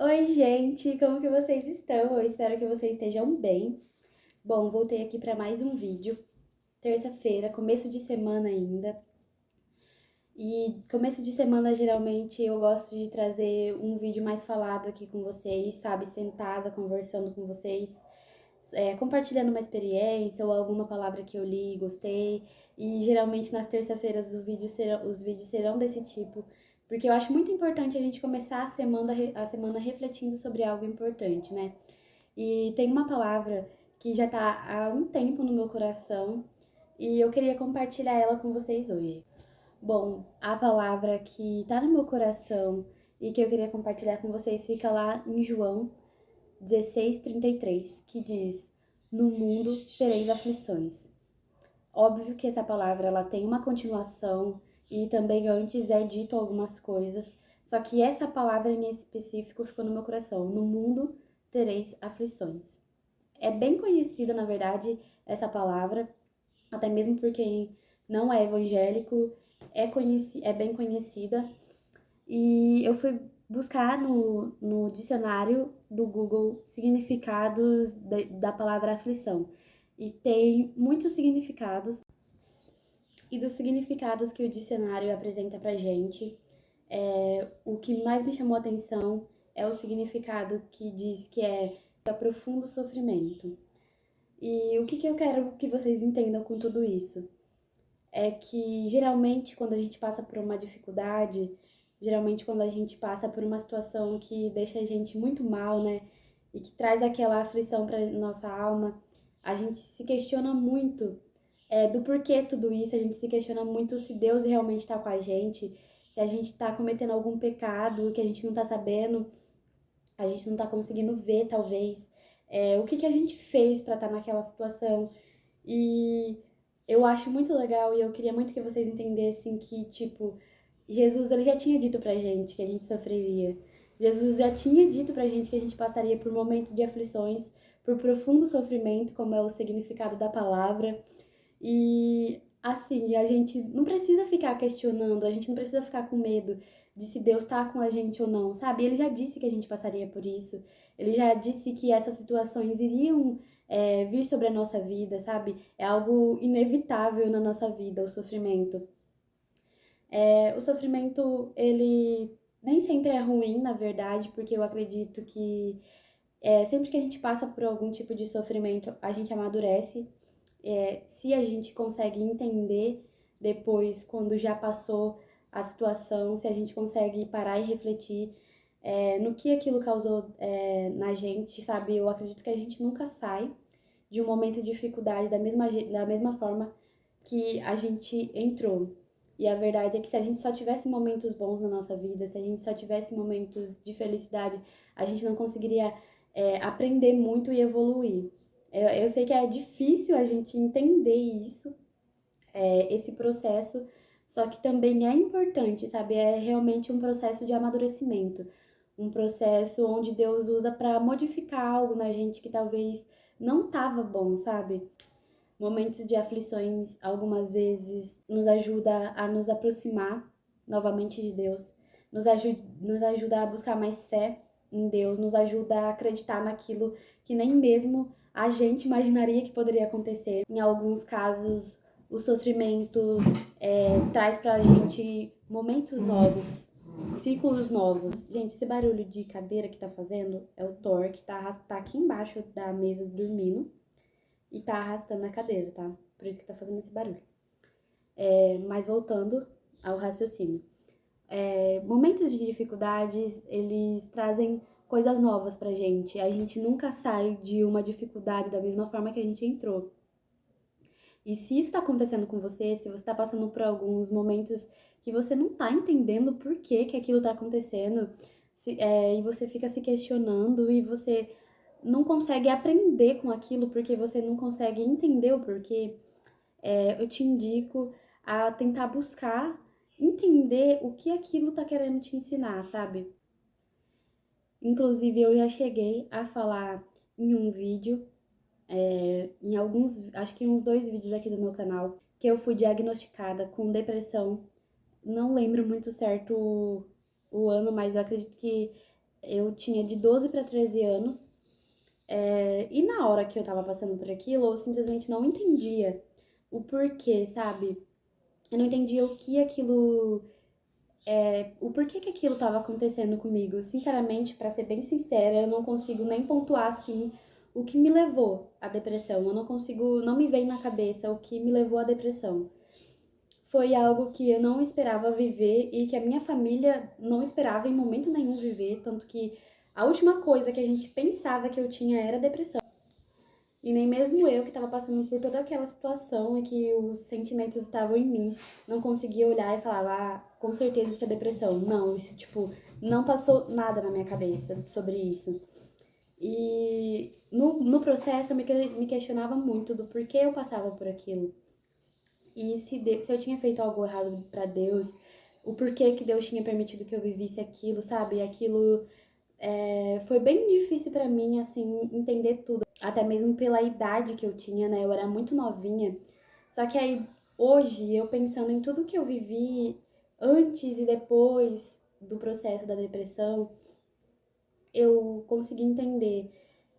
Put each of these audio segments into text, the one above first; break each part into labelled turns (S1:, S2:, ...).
S1: Oi, gente, como que vocês estão? Eu espero que vocês estejam bem. Bom, voltei aqui para mais um vídeo. Terça-feira, começo de semana ainda. E começo de semana, geralmente, eu gosto de trazer um vídeo mais falado aqui com vocês, sabe? Sentada, conversando com vocês, compartilhando uma experiência ou alguma palavra que eu li e gostei. E geralmente nas terça-feiras os vídeos serão desse tipo, porque eu acho muito importante a gente começar a semana refletindo sobre algo importante, né? E tem uma palavra que já tá há um tempo no meu coração e eu queria compartilhar ela com vocês hoje. Bom, a palavra que tá no meu coração e que eu queria compartilhar com vocês fica lá em João 16:33, que diz: No mundo tereis aflições. Óbvio que essa palavra ela tem uma continuação e também antes é dito algumas coisas, só que essa palavra em específico ficou no meu coração. No mundo tereis aflições. É bem conhecida, na verdade, essa palavra, até mesmo por quem não é evangélico, é bem conhecida. E eu fui buscar no dicionário do Google significados da palavra aflição. E tem muitos significados. E dos significados que o dicionário apresenta pra gente, o que mais me chamou a atenção é o significado que diz que é profundo sofrimento. E o que eu quero que vocês entendam com tudo isso? É que geralmente quando a gente passa por uma dificuldade, geralmente quando a gente passa por uma situação que deixa a gente muito mal, né? E que traz aquela aflição para nossa alma, a gente se questiona muito do porquê tudo isso, a gente se questiona muito se Deus realmente está com a gente, se a gente está cometendo algum pecado que a gente não está sabendo, a gente não está conseguindo ver, talvez. O que a gente fez para estar naquela situação. E eu acho muito legal e eu queria muito que vocês entendessem que, tipo, Jesus ele já tinha dito pra gente que a gente sofreria. Jesus já tinha dito pra gente que a gente passaria por momentos de aflições, por profundo sofrimento, como é o significado da palavra. E assim, a gente não precisa ficar questionando, a gente não precisa ficar com medo de se Deus tá com a gente ou não, sabe? Ele já disse que a gente passaria por isso, ele já disse que essas situações iriam vir sobre a nossa vida, sabe? É algo inevitável na nossa vida, o sofrimento. O sofrimento, ele nem sempre é ruim, na verdade, porque eu acredito que sempre que a gente passa por algum tipo de sofrimento, a gente amadurece. Se a gente consegue entender depois, quando já passou a situação, se a gente consegue parar e refletir no que aquilo causou na gente, sabe? Eu acredito que a gente nunca sai de um momento de dificuldade da mesma forma que a gente entrou. E a verdade é que se a gente só tivesse momentos bons na nossa vida, se a gente só tivesse momentos de felicidade, a gente não conseguiria aprender muito e evoluir. Eu sei que é difícil a gente entender isso, esse processo, só que também é importante, sabe? É realmente um processo de amadurecimento, um processo onde Deus usa para modificar algo na gente que talvez não estava bom, sabe? Momentos de aflições, algumas vezes, nos ajuda a nos aproximar novamente de Deus, nos ajuda a buscar mais fé em Deus, nos ajuda a acreditar naquilo que nem mesmo a gente imaginaria que poderia acontecer. Em alguns casos, o sofrimento traz pra gente momentos novos, ciclos novos. Gente, esse barulho de cadeira que tá fazendo é o Thor, que tá aqui embaixo da mesa dormindo e tá arrastando a cadeira, tá? Por isso que tá fazendo esse barulho. Mas voltando ao raciocínio. Momentos de dificuldades, eles trazem coisas novas pra gente. A gente nunca sai de uma dificuldade da mesma forma que a gente entrou. E se isso tá acontecendo com você, se você tá passando por alguns momentos que você não tá entendendo por que que aquilo tá acontecendo, e você fica se questionando e você não consegue aprender com aquilo porque você não consegue entender o porquê, eu te indico a tentar buscar entender o que aquilo tá querendo te ensinar, sabe? Inclusive, eu já cheguei a falar em um vídeo, em alguns, acho que uns 2 vídeos aqui do meu canal, que eu fui diagnosticada com depressão. Não lembro muito certo o ano, mas eu acredito que Eu tinha de 12 para 13 anos, e na hora que eu tava passando por aquilo, eu simplesmente não entendia o porquê, sabe? Eu não entendia o que aquilo, o porquê que aquilo tava acontecendo comigo. Sinceramente, pra ser bem sincera, eu não consigo nem pontuar assim o que me levou à depressão. Eu não consigo, não me vem na cabeça o que me levou à depressão. Foi algo que eu não esperava viver e que a minha família não esperava em momento nenhum viver, tanto que a última coisa que a gente pensava que eu tinha era depressão. E nem mesmo eu, que estava passando por toda aquela situação e que os sentimentos estavam em mim, não conseguia olhar e falar, ah, com certeza isso é depressão. Não, isso, tipo, não passou nada na minha cabeça sobre isso. E no processo eu me questionava muito do porquê eu passava por aquilo. E se eu tinha feito algo errado pra Deus, o porquê que Deus tinha permitido que eu vivisse aquilo, sabe? E aquilo foi bem difícil pra mim, assim, entender tudo. Até mesmo pela idade que eu tinha, né? Eu era muito novinha. Só que aí, hoje, eu pensando em tudo que eu vivi antes e depois do processo da depressão, eu consegui entender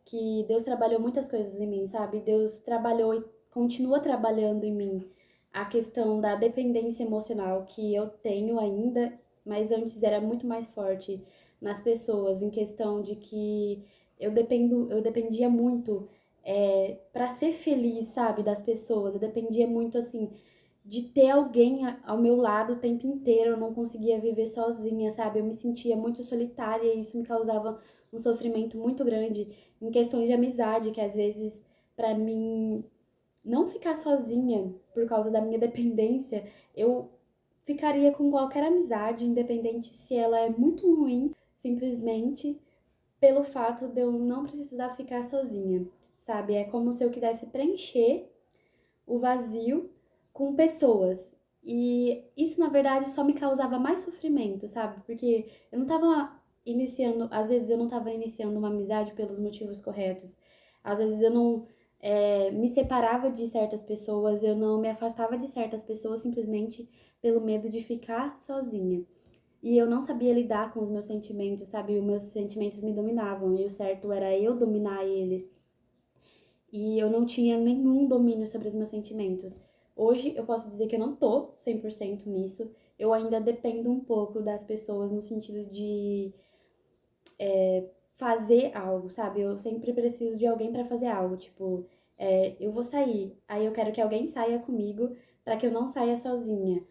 S1: que Deus trabalhou muitas coisas em mim, sabe? Deus trabalhou e continua trabalhando em mim a questão da dependência emocional que eu tenho ainda, mas antes era muito mais forte nas pessoas, em questão de que eu dependia muito para ser feliz, sabe, das pessoas. Eu dependia muito assim de ter alguém ao meu lado o tempo inteiro. Eu não conseguia viver sozinha, sabe? Eu me sentia muito solitária e isso me causava um sofrimento muito grande em questões de amizade, que às vezes, pra mim, não ficar sozinha por causa da minha dependência, eu ficaria com qualquer amizade, independente se ela é muito ruim, simplesmente pelo fato de eu não precisar ficar sozinha, sabe? É como se eu quisesse preencher o vazio com pessoas. E isso, na verdade, só me causava mais sofrimento, sabe? Porque eu não tava iniciando, às vezes eu não tava iniciando uma amizade pelos motivos corretos. Às vezes eu não me separava de certas pessoas, eu não me afastava de certas pessoas simplesmente pelo medo de ficar sozinha. E eu não sabia lidar com os meus sentimentos, sabe? Os meus sentimentos me dominavam e o certo era eu dominar eles. E eu não tinha nenhum domínio sobre os meus sentimentos. Hoje eu posso dizer que eu não tô 100% nisso. Eu ainda dependo um pouco das pessoas no sentido de fazer algo, sabe? Eu sempre preciso de alguém pra fazer algo. Tipo, eu vou sair, aí eu quero que alguém saia comigo pra que eu não saia sozinha.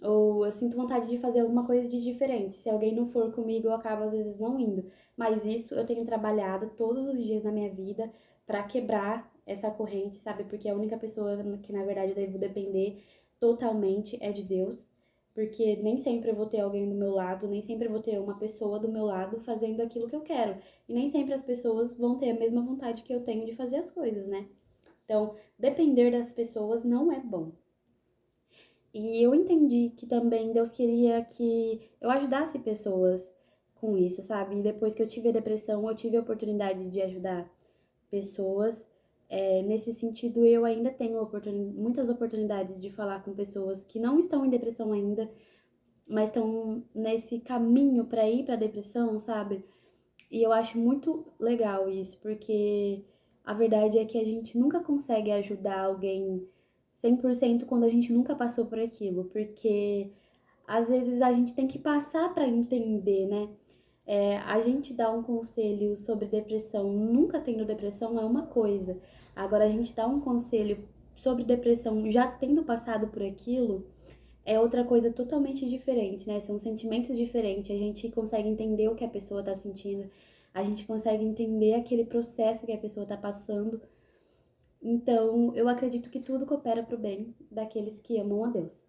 S1: Ou eu sinto vontade de fazer alguma coisa de diferente. Se alguém não for comigo, eu acabo às vezes não indo. Mas isso eu tenho trabalhado todos os dias na minha vida pra quebrar essa corrente, sabe? Porque a única pessoa que na verdade eu devo depender totalmente é de Deus. Porque nem sempre eu vou ter alguém do meu lado, nem sempre eu vou ter uma pessoa do meu lado fazendo aquilo que eu quero. E nem sempre as pessoas vão ter a mesma vontade que eu tenho de fazer as coisas, né? Então, depender das pessoas não é bom. E eu entendi que também Deus queria que eu ajudasse pessoas com isso, sabe? E depois que eu tive a depressão, eu tive a oportunidade de ajudar pessoas. Nesse sentido, eu ainda tenho muitas oportunidades de falar com pessoas que não estão em depressão ainda, mas estão nesse caminho para ir para depressão, sabe? E eu acho muito legal isso, porque a verdade é que a gente nunca consegue ajudar alguém 100% quando a gente nunca passou por aquilo, porque às vezes a gente tem que passar para entender, né? A gente dá um conselho sobre depressão, nunca tendo depressão é uma coisa. Agora, a gente dá um conselho sobre depressão já tendo passado por aquilo é outra coisa totalmente diferente, né? São sentimentos diferentes. A gente consegue entender o que a pessoa tá sentindo, a gente consegue entender aquele processo que a pessoa tá passando. Então, eu acredito que tudo coopera pro bem daqueles que amam a Deus.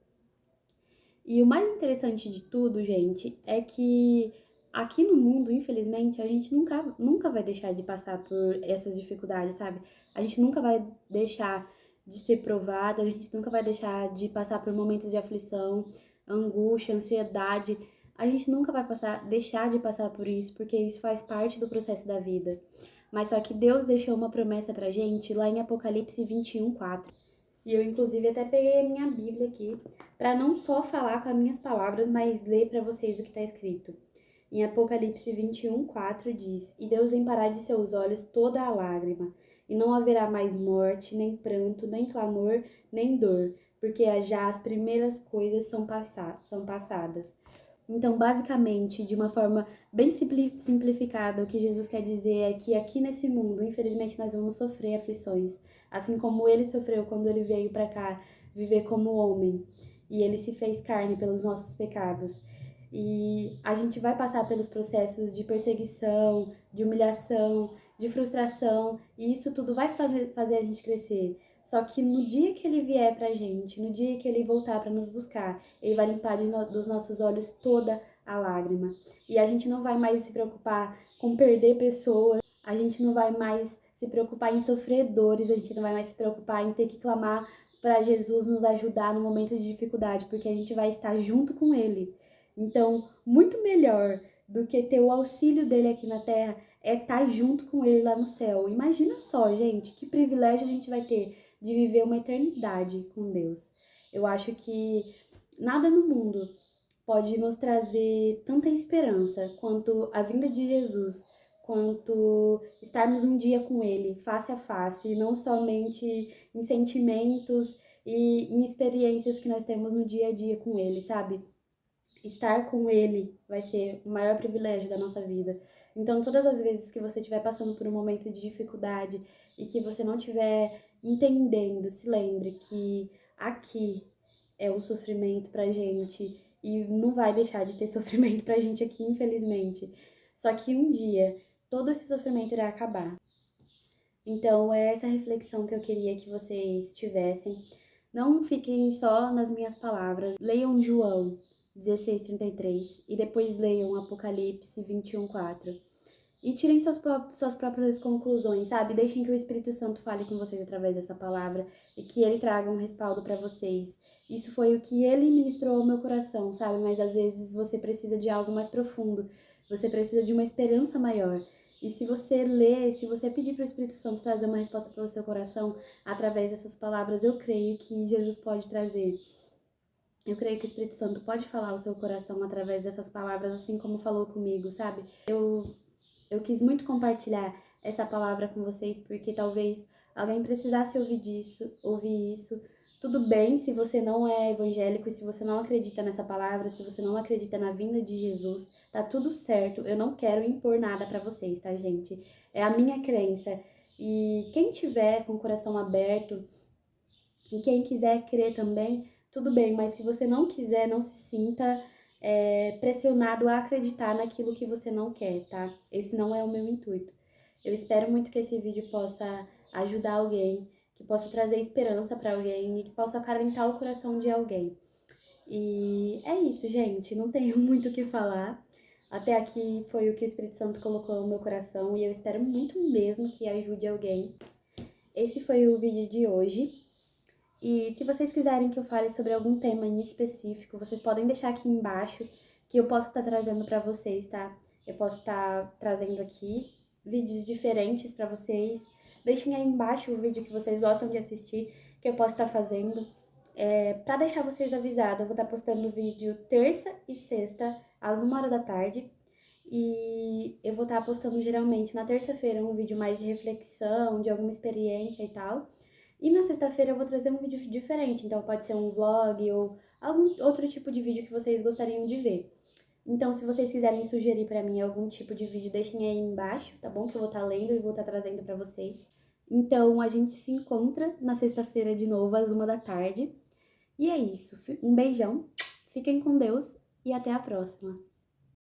S1: E o mais interessante de tudo, gente, é que aqui no mundo, infelizmente, a gente nunca vai deixar de passar por essas dificuldades, sabe? A gente nunca vai deixar de ser provada, a gente nunca vai deixar de passar por momentos de aflição, angústia, ansiedade. A gente nunca vai deixar de passar por isso, porque isso faz parte do processo da vida. Mas só que Deus deixou uma promessa pra gente lá em Apocalipse 21:4. E eu, inclusive, até peguei a minha Bíblia aqui para não só falar com as minhas palavras, mas ler para vocês o que está escrito. Em Apocalipse 21:4 diz: E Deus limpará de seus olhos toda a lágrima, e não haverá mais morte, nem pranto, nem clamor, nem dor, porque já as primeiras coisas são passadas. Então, basicamente, de uma forma bem simplificada, o que Jesus quer dizer é que aqui nesse mundo, infelizmente, nós vamos sofrer aflições, assim como ele sofreu quando ele veio para cá viver como homem, e ele se fez carne pelos nossos pecados. E a gente vai passar pelos processos de perseguição, de humilhação, de frustração, e isso tudo vai fazer a gente crescer. Só que no dia que ele vier pra gente, no dia que ele voltar para nos buscar, ele vai limpar dos nossos olhos toda a lágrima. E a gente não vai mais se preocupar com perder pessoas, a gente não vai mais se preocupar em sofrer dores, a gente não vai mais se preocupar em ter que clamar para Jesus nos ajudar no momento de dificuldade, porque a gente vai estar junto com ele. Então, muito melhor do que ter o auxílio dele aqui na terra é estar junto com ele lá no céu. Imagina só, gente, que privilégio a gente vai ter de viver uma eternidade com Deus. Eu acho que nada no mundo pode nos trazer tanta esperança quanto a vinda de Jesus, quanto estarmos um dia com Ele, face a face, não somente em sentimentos e em experiências que nós temos no dia a dia com Ele, sabe? Estar com Ele vai ser o maior privilégio da nossa vida. Então, todas as vezes que você estiver passando por um momento de dificuldade e que você não estiver entendendo, se lembre que aqui é um sofrimento pra gente e não vai deixar de ter sofrimento pra gente aqui, infelizmente. Só que um dia todo esse sofrimento irá acabar. Então, é essa reflexão que eu queria que vocês tivessem. Não fiquem só nas minhas palavras. Leiam João 16:33 e depois leiam Apocalipse 21:4. E tirem suas próprias conclusões, sabe? Deixem que o Espírito Santo fale com vocês através dessa palavra e que ele traga um respaldo para vocês. Isso foi o que ele ministrou ao meu coração, sabe? Mas às vezes você precisa de algo mais profundo. Você precisa de uma esperança maior. E se você ler, se você pedir para o Espírito Santo trazer uma resposta para o seu coração através dessas palavras, eu creio que Jesus pode trazer. Eu creio que o Espírito Santo pode falar ao seu coração através dessas palavras, assim como falou comigo, sabe? Eu quis muito compartilhar essa palavra com vocês, porque talvez alguém precisasse ouvir isso. Tudo bem se você não é evangélico e se você não acredita nessa palavra, se você não acredita na vinda de Jesus, tá tudo certo. Eu não quero impor nada pra vocês, tá, gente? É a minha crença. E quem tiver com o coração aberto e quem quiser crer também, tudo bem, mas se você não quiser, não se sinta pressionado a acreditar naquilo que você não quer, tá? Esse não é o meu intuito. Eu espero muito que esse vídeo possa ajudar alguém, que possa trazer esperança para alguém e que possa acalentar o coração de alguém. E é isso, gente. Não tenho muito o que falar. Até aqui foi o que o Espírito Santo colocou no meu coração e eu espero muito mesmo que ajude alguém. Esse foi o vídeo de hoje. E se vocês quiserem que eu fale sobre algum tema em específico, vocês podem deixar aqui embaixo que eu posso estar trazendo para vocês, tá? Eu posso estar trazendo aqui vídeos diferentes para vocês. Deixem aí embaixo o vídeo que vocês gostam de assistir, que eu posso estar fazendo. Para deixar vocês avisados, eu vou estar postando vídeo terça e sexta, às 1h da tarde. E eu vou estar postando geralmente na terça-feira um vídeo mais de reflexão, de alguma experiência e tal. E na sexta-feira eu vou trazer um vídeo diferente, então pode ser um vlog ou algum outro tipo de vídeo que vocês gostariam de ver. Então, se vocês quiserem sugerir pra mim algum tipo de vídeo, deixem aí embaixo, tá bom? Que eu vou estar lendo e vou estar trazendo pra vocês. Então, a gente se encontra na sexta-feira de novo, às 1h da tarde. E é isso. Um beijão, fiquem com Deus e até a próxima.